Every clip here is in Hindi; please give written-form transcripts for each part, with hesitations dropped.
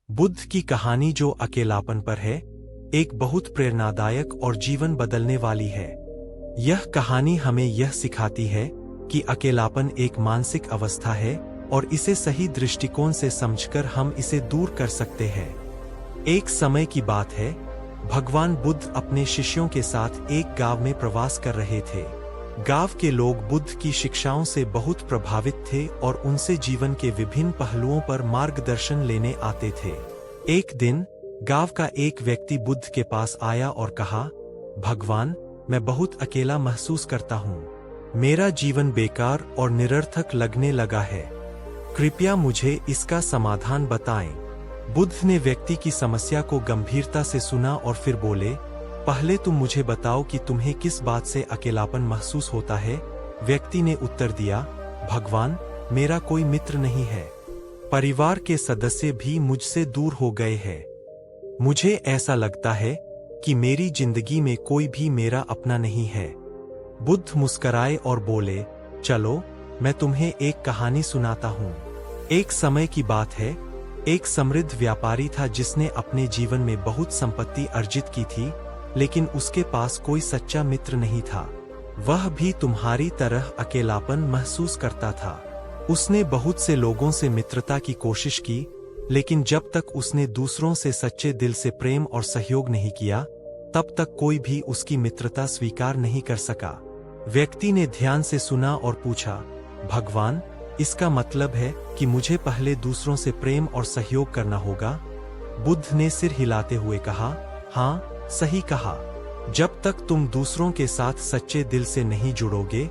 बुद्ध की कहानी जो अकेलापन पर है, एक बहुत प्रेरणादायक और जीवन बदलने वाली है। यह कहानी हमें यह सिखाती है कि अकेलापन एक मानसिक अवस्था है और इसे सही दृष्टिकोण से समझकर हम इसे दूर कर सकते हैं। एक समय की बात है, भगवान बुद्ध अपने शिष्यों के साथ एक गांव में प्रवास कर रहे थे। गांव के लोग बुद्ध की शिक्षाओं से बहुत प्रभावित थे और उनसे जीवन के विभिन्न पहलुओं पर मार्गदर्शन लेने आते थे। एक दिन गांव का एक व्यक्ति बुद्ध के पास आया और कहा, भगवान, मैं बहुत अकेला महसूस करता हूँ। मेरा जीवन बेकार और निरर्थक लगने लगा है। कृपया मुझे इसका समाधान बताएं। बुद्ध ने व्यक्ति की समस्या को गंभीरता से सुना और फिर बोले, पहले तुम मुझे बताओ कि तुम्हें किस बात से अकेलापन महसूस होता है। व्यक्ति ने उत्तर दिया, भगवान, मेरा कोई मित्र नहीं है। परिवार के सदस्य भी मुझसे दूर हो गए हैं। मुझे ऐसा लगता है कि मेरी जिंदगी में कोई भी मेरा अपना नहीं है। बुद्ध मुस्कराए और बोले, चलो मैं तुम्हें एक कहानी सुनाता हूँ। एक समय की बात है, एक समृद्ध व्यापारी था जिसने अपने जीवन में बहुत संपत्ति अर्जित की थी, लेकिन उसके पास कोई सच्चा मित्र नहीं था। वह भी तुम्हारी तरह अकेलापन महसूस करता था। उसने बहुत से लोगों से मित्रता की कोशिश की, लेकिन जब तक उसने दूसरों से सच्चे दिल से प्रेम और सहयोग नहीं किया, तब तक कोई भी उसकी मित्रता स्वीकार नहीं कर सका। व्यक्ति ने ध्यान से सुना और पूछा, भगवान, इसका मतलब है कि मुझे पहले दूसरों से प्रेम और सहयोग करना होगा? बुद्ध ने सिर हिलाते हुए कहा, हाँ, सही कहा। जब तक तुम दूसरों के साथ सच्चे दिल से नहीं जुड़ोगे,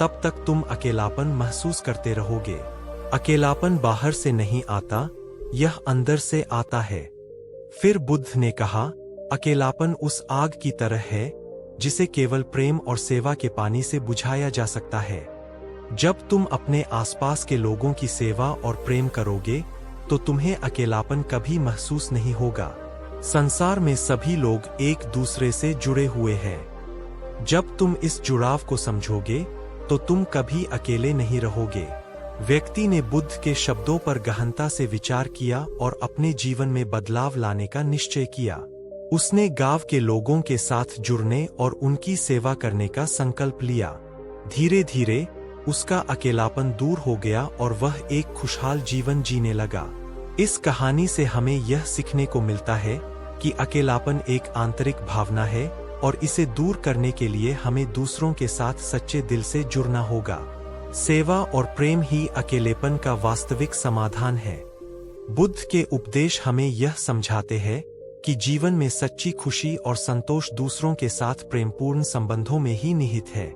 तब तक तुम अकेलापन महसूस करते रहोगे। अकेलापन बाहर से नहीं आता, यह अंदर से आता है। फिर बुद्ध ने कहा, अकेलापन उस आग की तरह है जिसे केवल प्रेम और सेवा के पानी से बुझाया जा सकता है। जब तुम अपने आसपास के लोगों की सेवा और प्रेम करोगे, तो तुम्हें अकेलापन कभी महसूस नहीं होगा। संसार में सभी लोग एक दूसरे से जुड़े हुए हैं। जब तुम इस जुड़ाव को समझोगे, तो तुम कभी अकेले नहीं रहोगे। व्यक्ति ने बुद्ध के शब्दों पर गहनता से विचार किया और अपने जीवन में बदलाव लाने का निश्चय किया। उसने गांव के लोगों के साथ जुड़ने और उनकी सेवा करने का संकल्प लिया। धीरे धीरे उसका अकेलापन दूर हो गया और वह एक खुशहाल जीवन जीने लगा। इस कहानी से हमें यह सीखने को मिलता है कि अकेलापन एक आंतरिक भावना है और इसे दूर करने के लिए हमें दूसरों के साथ सच्चे दिल से जुड़ना होगा। सेवा और प्रेम ही अकेलेपन का वास्तविक समाधान है। बुद्ध के उपदेश हमें यह समझाते हैं कि जीवन में सच्ची खुशी और संतोष दूसरों के साथ प्रेमपूर्ण संबंधों में ही निहित है।